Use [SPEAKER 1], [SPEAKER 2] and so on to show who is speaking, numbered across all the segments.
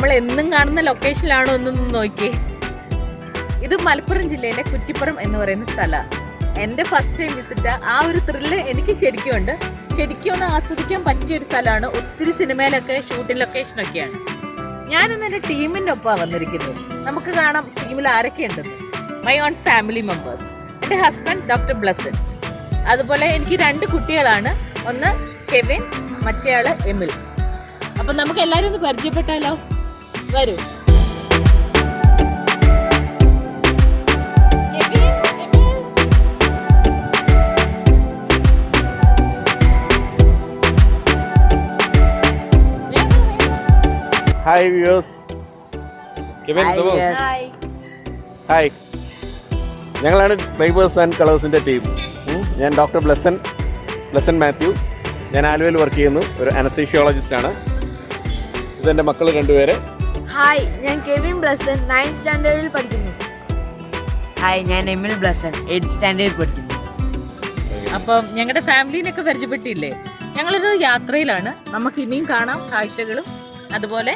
[SPEAKER 1] നമ്മൾ എന്നും കാണുന്ന ലൊക്കേഷനിലാണോ എന്നൊന്നും നോക്കിയേ. ഇത് മലപ്പുറം ജില്ലയിലെ കുറ്റിപ്പുറം എന്ന് പറയുന്ന സ്ഥലമാണ്. എൻ്റെ ഫസ്റ്റ് ടൈം വിസിറ്റ്. ആ ഒരു ത്രില്ല് എനിക്ക് ശരിക്കും ഉണ്ട്. ശരിക്കും ഒന്ന് ആസ്വദിക്കാൻ പറ്റിയൊരു സ്ഥലമാണ്. ഒത്തിരി സിനിമയിലൊക്കെ ഷൂട്ടിംഗ് ലൊക്കേഷനൊക്കെയാണ്. ഞാനിന്ന് എൻ്റെ ടീമിൻ്റെ ഒപ്പമാണ് വന്നിരിക്കുന്നത്. നമുക്ക് കാണാം ടീമിൽ ആരൊക്കെ ഉണ്ടെന്ന്. My own family members. എൻ്റെ ഹസ്ബൻഡ് ഡോക്ടർ ബ്ലസൻ. അതുപോലെ എനിക്ക് 2 കുട്ടികളാണ്. ഒന്ന് കെവിൻ, മറ്റേ ആള് എമിൽ. അപ്പം നമുക്ക് എല്ലാവരും ഒന്ന് പരിചയപ്പെട്ടാലോ? വരൂ.
[SPEAKER 2] Hi viewers. ഹായ്, ഞങ്ങളാണ് ഫ്ലേവേഴ്സ് ആൻഡ് കളേഴ്സിൻ്റെ ടീം. ഞാൻ ഡോക്ടർ ബ്ലസൻ മാത്യു. ഞാൻ ആലുവയിൽ വർക്ക് ചെയ്യുന്നു. ഒരു അനസ്തീഷ്യോളജിസ്റ്റാണ്. ഇതെൻ്റെ മക്കൾ 2 പേര്.
[SPEAKER 3] ഹായ്, ഞാൻ കെവിൻ ബ്ലസൻ 9th സ്റ്റാൻഡേർഡിൽ പഠിക്കുന്നു.
[SPEAKER 4] ഹായ്, ഞാൻ എമിൽ ബ്ലസൻ 8th സ്റ്റാൻഡേർഡിൽ പഠിക്കുന്നു.
[SPEAKER 1] അപ്പം ഞങ്ങളുടെ ഫാമിലീനൊക്കെ പരിചയപ്പെട്ടില്ലേ? ഞങ്ങളൊരു യാത്രയിലാണ്. നമുക്ക് ഇനിയും കാണാം കാഴ്ചകളും അതുപോലെ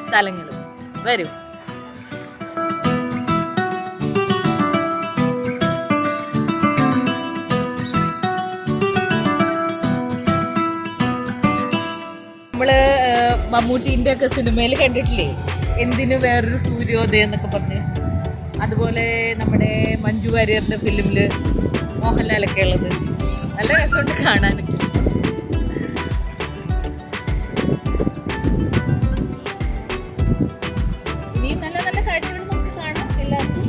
[SPEAKER 1] സ്ഥലങ്ങളും. വരൂ. നമ്മള് മമ്മൂട്ടീൻ്റെ ഒക്കെ സിനിമയിൽ കണ്ടിട്ടില്ലേ, എന്തിനു വേറൊരു സൂര്യോദയം എന്നൊക്കെ പറഞ്ഞ്. അതുപോലെ നമ്മുടെ മഞ്ജു വാര്യറിൻ്റെ ഫിലിമിൽ മോഹൻലാലൊക്കെ ഉള്ളത്. നല്ല രസമുണ്ട് കാണാനൊക്കെ. ഇനിയും നല്ല നല്ല കാഴ്ചകൾ നമുക്ക് കാണാം എല്ലാവർക്കും.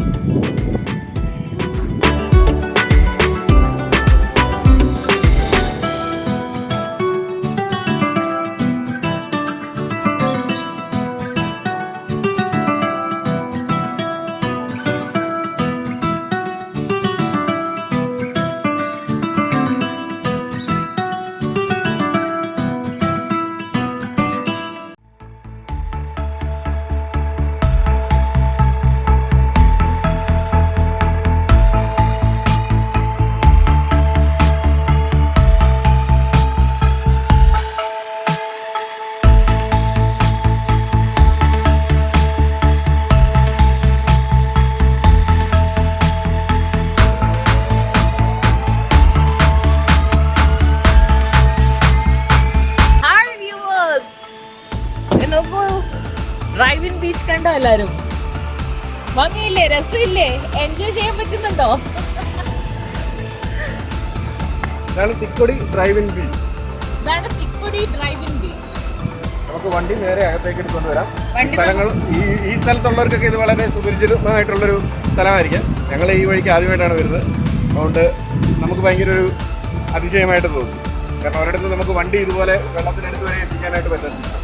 [SPEAKER 1] നോക്കൂ, ഡ്രൈവിൻ ബീച്ച് കണ്ടോ എല്ലാരും? ഭംഗിയില്ലേ? രസമില്ലേ? എൻജോയ് ചെയ്യാൻ പറ്റുന്നുണ്ടോ?
[SPEAKER 2] ഇതാണ് തിക്കൊടി ഡ്രൈവിൻ ബീച്ച്.
[SPEAKER 1] ഇതാണ് തിക്കൊടി ഡ്രൈവിൻ ബീച്ച്.
[SPEAKER 2] നമുക്ക് വണ്ടി നേരെ അകത്തേക്ക് കൊണ്ടുവരാം. ഈ സ്ഥലത്തുള്ളവർക്കൊക്കെ ഇത് വളരെ സുപരിചിതമായിട്ടുള്ളൊരു സ്ഥലമായിരിക്കും. ഞങ്ങൾ ഈ വഴിക്ക് ആദ്യമായിട്ടാണ് വരുന്നത്. അതുകൊണ്ട് നമുക്ക് ഭയങ്കര ഒരു അതിശയമായിട്ട് തോന്നും. കാരണം ഒരിടത്ത് നമുക്ക് വണ്ടി ഇതുപോലെ വെള്ളത്തിനടുത്ത് വരെ എത്തിക്കാനായിട്ട് പറ്റുന്നില്ല.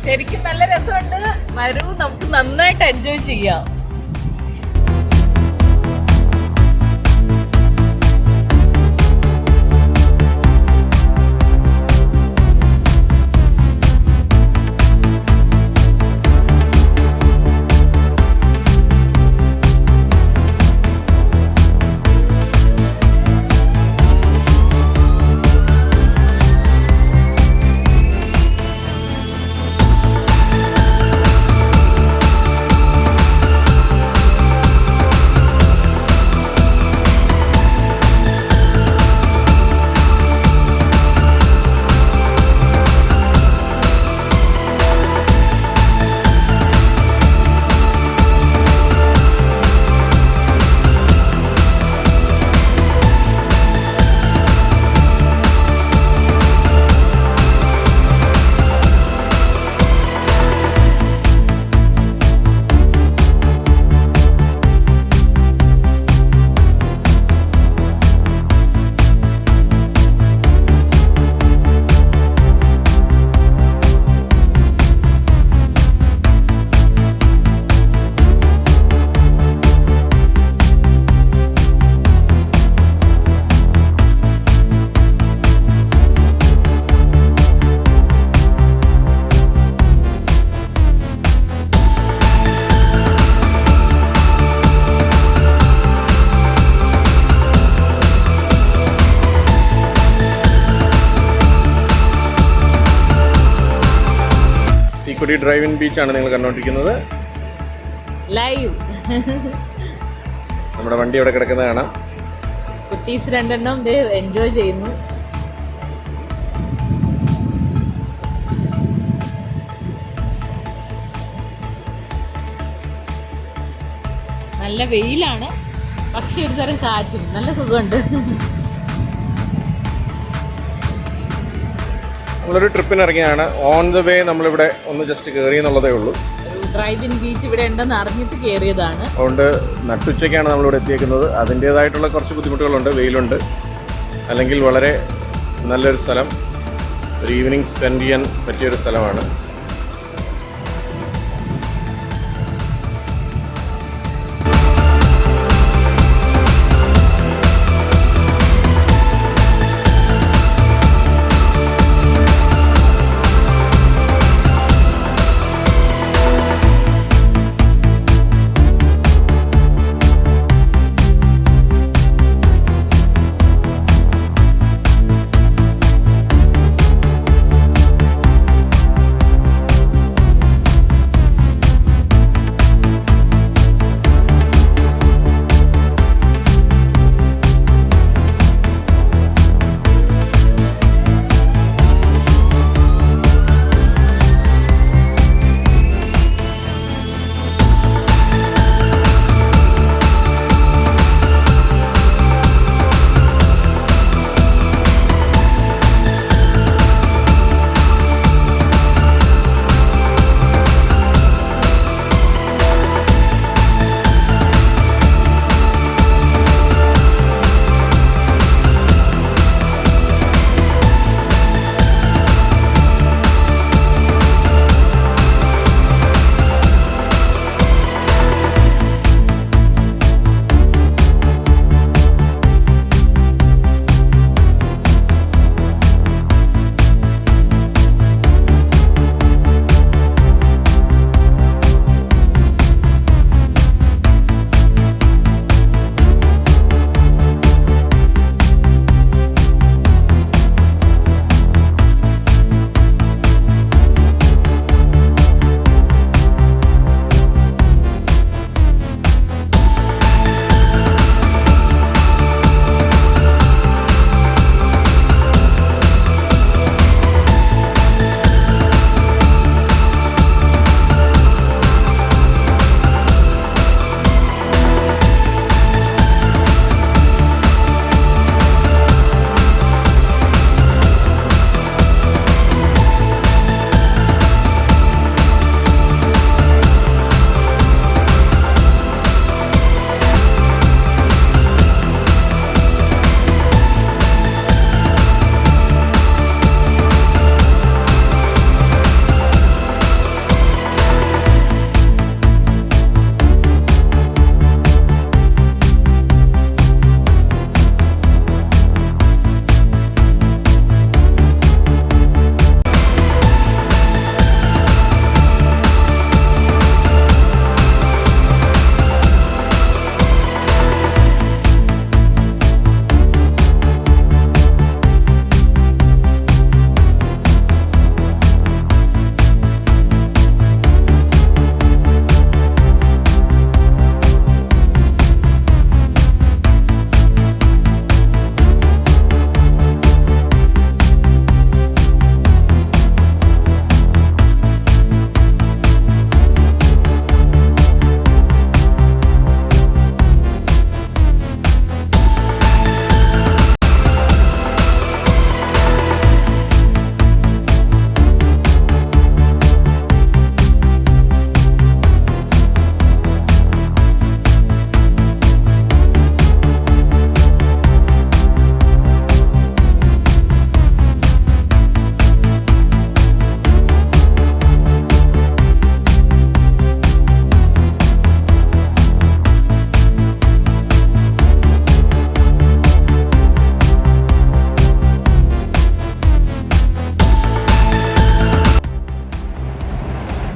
[SPEAKER 1] ശരിക്കും നല്ല രസമുണ്ട്. വരൂ, നമുക്ക് നന്നായിട്ട് എൻജോയ് ചെയ്യാം.
[SPEAKER 2] ചാലക്കുടി ഡ്രൈവ് ഇൻ ബീച്ചാണ് നിങ്ങൾ കണ്ടുകൊണ്ടിരിക്കുന്നത്.
[SPEAKER 1] ലൈവ്
[SPEAKER 2] നമ്മുടെ വണ്ടി ഇവിടെ കിടക്കുന്നത് കാണാം.
[SPEAKER 1] കുട്ടീസ് രണ്ടെണ്ണം എൻജോയ് ചെയ്യുന്നു. നല്ല വെയിലാണ്, പക്ഷെ ഒരു തരം കാറ്റും, നല്ല സുഖമുണ്ട്.
[SPEAKER 2] നമ്മളൊരു ട്രിപ്പിന് ഇറങ്ങിയാണ്. ഓൺ ദ വേ നമ്മളിവിടെ ഒന്ന് ജസ്റ്റ് കയറി എന്നുള്ളതേ ഉള്ളൂ.
[SPEAKER 1] ഡ്രൈവ് ഇൻ ബീച്ച് ഇവിടെ ഉണ്ടെന്ന് അറിഞ്ഞിട്ട് കയറിയതാണ്.
[SPEAKER 2] അതുകൊണ്ട് നട്ടുച്ചയ്ക്കാണ് നമ്മളിവിടെ എത്തിയേക്കുന്നത്. അതിൻ്റേതായിട്ടുള്ള കുറച്ച് ബുദ്ധിമുട്ടുകളുണ്ട്. വെയിലുണ്ട്, അല്ലെങ്കിൽ വളരെ നല്ലൊരു സ്ഥലം, ഒരു ഈവനിങ് സ്പെൻഡ് ചെയ്യാൻ പറ്റിയൊരു സ്ഥലമാണ്.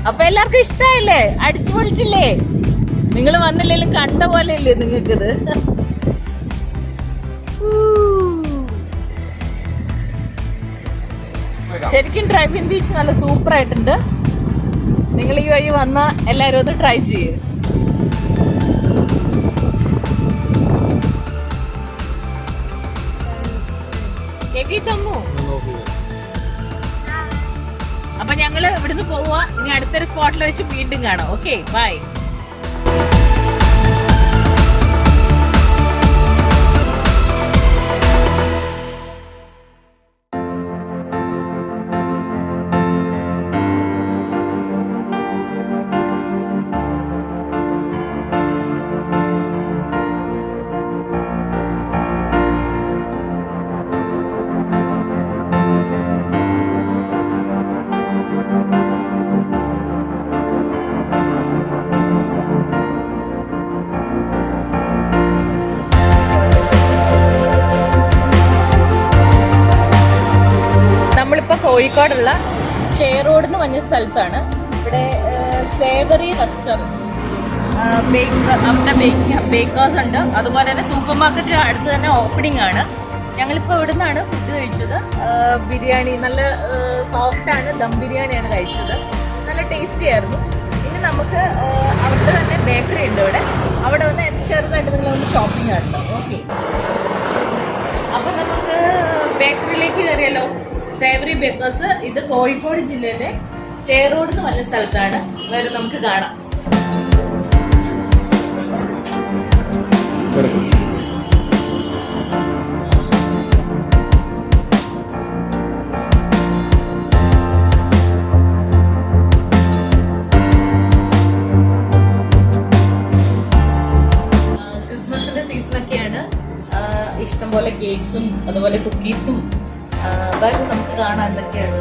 [SPEAKER 1] അപ്പൊ എല്ലാവർക്കും ഇഷ്ടമായില്ലേ? അടിച്ചു പൊളിച്ചില്ലേ? നിങ്ങൾ വന്നില്ലെങ്കിലും കണ്ട പോലെ ഇല്ലേ നിങ്ങൾക്കിത്? ശരിക്കും ഡ്രൈവിംഗ് ബീച്ച് നല്ല സൂപ്പർ ആയിട്ടുണ്ട്. നിങ്ങൾ ഈ വഴി വന്നാൽ എല്ലാവരും ഒന്ന് ട്രൈ ചെയ്യൂ. അപ്പൊ ഞങ്ങള് ഇവിടുന്ന് പോവുക. ഇനി അടുത്തൊരു സ്പോട്ടിൽ വെച്ച് വീണ്ടും കാണാം. Okay, bye. നമ്മളിപ്പോൾ കോഴിക്കോടുള്ള ചേറോഡ് എന്ന് പറഞ്ഞ സ്ഥലത്താണ്. ഇവിടെ സേവറി റെസ്റ്റോറൻറ്റ്, അവിടെ ബേക്കേഴ്സ് ഉണ്ട്. അതുപോലെ തന്നെ സൂപ്പർ മാർക്കറ്റ് അടുത്ത് തന്നെ ഓപ്പണിംഗ് ആണ്. ഞങ്ങളിപ്പോൾ ഇവിടെ നിന്നാണ് ഫുഡ് കഴിച്ചത്. ബിരിയാണി നല്ല സോഫ്റ്റാണ്, ദം ബിരിയാണിയാണ് കഴിച്ചത്. നല്ല ടേസ്റ്റി ആയിരുന്നു. ഇനി നമുക്ക് അവിടുത്തെ തന്നെ ബേക്കറി ഉണ്ട് ഇവിടെ. അവിടെ വന്ന് ചെറുതായിട്ട് നിങ്ങളൊന്ന് ഷോപ്പിംഗ് ആണ്. ഓക്കെ, അപ്പം നമുക്ക് ബേക്കറിയിലേക്ക് കയറിയല്ലോ. Savoury baker's. ഇത് കോഴിക്കോട് ജില്ലയിലെ ചേറോഡ് എന്ന് പറഞ്ഞ സ്ഥലത്താണ്. വരെ നമുക്ക് കാണാം. ക്രിസ്മസിന്റെ സീസണൊക്കെയാണ്. ഇഷ്ടംപോലെ കേക്ക്സും അതുപോലെ കുക്കീസും അതായത് നമുക്ക് കാണാൻ എന്തൊക്കെയാണ്.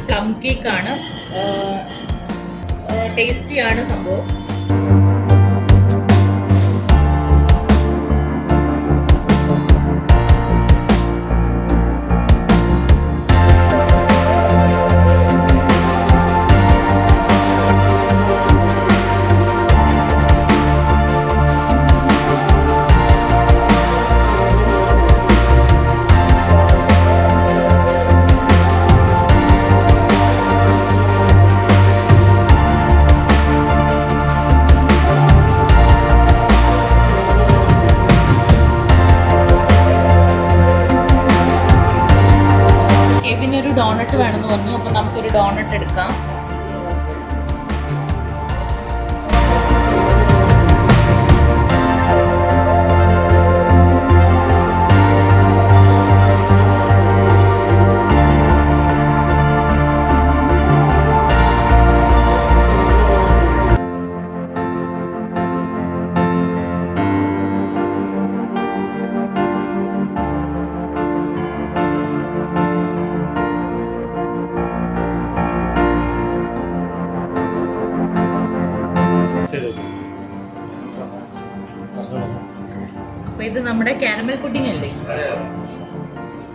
[SPEAKER 1] പ്ലം കേക്കാണ്. ടേസ്റ്റിയാണ് സംഭവം. ഡോണറ്റ് വേണമെന്ന് പറഞ്ഞു. അപ്പം നമുക്കൊരു ഡോണറ്റ് എടുക്കാം. അപ്പൊ ഇത് നമ്മുടെ കാരമൽ പുഡിംഗ് അല്ലേ?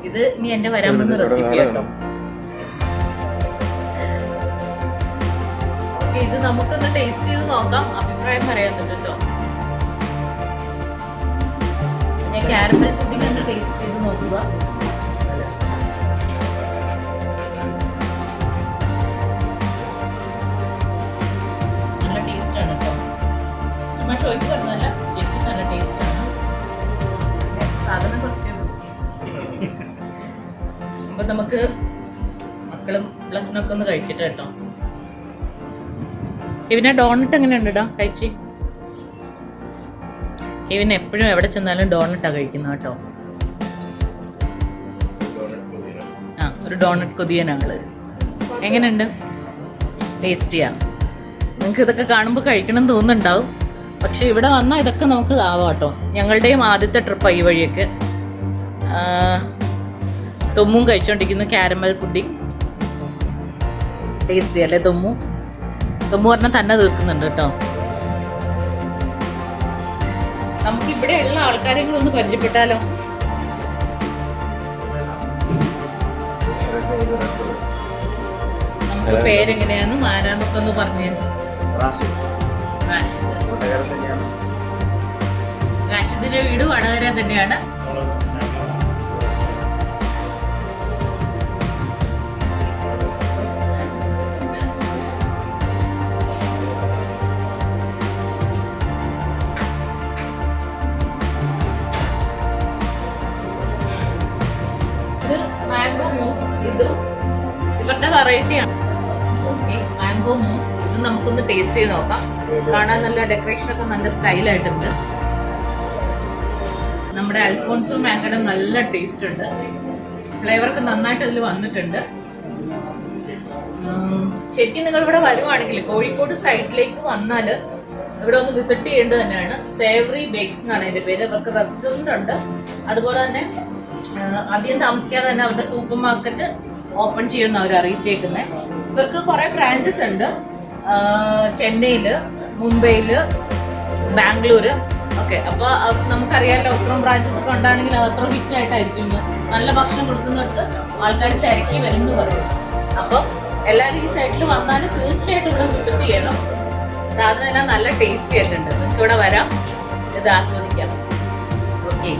[SPEAKER 1] ഇത് ഇനി എന്റെ വരാൻ പോകുന്ന റെസിപ്പി കേട്ടോ. ഇത് നമുക്കൊന്ന് ടേസ്റ്റ് ചെയ്ത് നോക്കാം, അഭിപ്രായം പറയാൻ കേട്ടോ. ഞാൻ കാരമൽ പുഡിംഗ് ഒന്ന് ടേസ്റ്റ് ചെയ്ത് നോക്കുക. നല്ല ടേസ്റ്റ് ആണ് കേട്ടോ. ചുമ്മാ ഷോയ്ക്ക് പറഞ്ഞതല്ല, ശരിക്കും നല്ല ടേസ്റ്റ് ആണ്. സാധനം കുറച്ചേ ഉള്ളൂ. അപ്പൊ നമുക്ക് മക്കളും പ്ലസിനൊക്കെ ഒന്ന് കഴിക്കട്ടെ കേട്ടോ. ഇവനെ ഡോണറ്റ് എങ്ങനെയുണ്ട് കേട്ടോ കഴിച്ച്? ഇവൻ എപ്പോഴും എവിടെ ചെന്നാലും ഡോണറ്റാണ് കഴിക്കുന്നത് കേട്ടോ. ആ, ഒരു ഡോണറ്റ് കൊതിയനാള്. എങ്ങനെയുണ്ട്? ടേസ്റ്റ് ചെയ്യാം. നിങ്ങൾക്ക് ഇതൊക്കെ കാണുമ്പോൾ കഴിക്കണം എന്ന് തോന്നുന്നുണ്ടാവും, പക്ഷെ ഇവിടെ വന്നാൽ ഇതൊക്കെ നമുക്ക് ആവാം കേട്ടോ. ഞങ്ങളുടെയും ആദ്യത്തെ ട്രിപ്പാണ് ഈ വഴിയൊക്കെ. തൊമ്മും കഴിച്ചുകൊണ്ടിരിക്കുന്നു കാരമൽ പുഡിംഗ്. ടേസ്റ്റ് ചെയ്യാം അല്ലേ? തൊമ്മു പറഞ്ഞാൽ തന്നെ തീർക്കുന്നുണ്ട് കേട്ടോ. നമുക്ക് ഇവിടെ ഉള്ള ആൾക്കാരെ കൂടെ ഒന്ന് പരിചയപ്പെട്ടാലോ? നമുക്ക് പേരെങ്ങനെയാന്ന് ആരാന്നൊക്കെ ഒന്ന് പറഞ്ഞു. റാഷിദിന്റെ വീട് വടകര തന്നെയാണ്. ഇത് മാംഗോ മൂസ്, ഇതും ഇവരുടെ വെറൈറ്റിയാണ്. ഓക്കെ, മാംഗോ മൂസ് ഇത് നമുക്കൊന്ന് ടേസ്റ്റ് ചെയ്ത് നോക്കാം. കാണാൻ നല്ല ഡെക്കറേഷൻ ഒക്കെ നല്ല സ്റ്റൈലായിട്ടുണ്ട്. നമ്മുടെ അൽഫോൺസോ മാംഗോയുടെ നല്ല ടേസ്റ്റ് ഉണ്ട്. ഫ്ലേവറൊക്കെ നന്നായിട്ട് അതിൽ വന്നിട്ടുണ്ട്. ശരിക്കും നിങ്ങൾ ഇവിടെ വരുവാണെങ്കിൽ കോഴിക്കോട് സൈഡിലേക്ക് വന്നാൽ ഇവിടെ ഒന്ന് വിസിറ്റ് ചെയ്യേണ്ടത് തന്നെയാണ്. സേവറി ബേക്സ് എന്നാണ് അതിന്റെ പേര്. അവർക്ക് റെസ്റ്റോറന്റ് ഉണ്ട്. അതുപോലെ തന്നെ അധികം താമസിക്കാതെ തന്നെ അവരുടെ സൂപ്പർ മാർക്കറ്റ് ഓപ്പൺ ചെയ്യുമെന്ന് അവർ അറിയിച്ചേക്കുന്നത്. ഇവർക്ക് കുറെ ബ്രാഞ്ചസ് ഉണ്ട്. ചെന്നൈയില്, മുംബൈയില്, ബാംഗ്ലൂര് ഒക്കെ. അപ്പൊ നമുക്കറിയാമല്ലോ, അത്രയും ബ്രാഞ്ചസ് ഒക്കെ ഉണ്ടാണെങ്കിൽ അത് അത്ര ഹിറ്റ് ആയിട്ടായിരിക്കും. നല്ല ഭക്ഷണം കൊടുക്കുന്നിടത്ത് ആൾക്കാർ തിരക്കി വരും എന്ന് പറയും. അപ്പം എല്ലാവരും ഈ സൈഡിൽ വന്നാൽ തീർച്ചയായിട്ടും ഇവിടെ വിസിറ്റ് ചെയ്യണം. സാധനം എല്ലാം നല്ല ടേസ്റ്റി ആയിട്ടുണ്ട്. നിങ്ങൾക്ക് ഇവിടെ വരാം, ഇത് ആസ്വദിക്കാം. ഓക്കെ.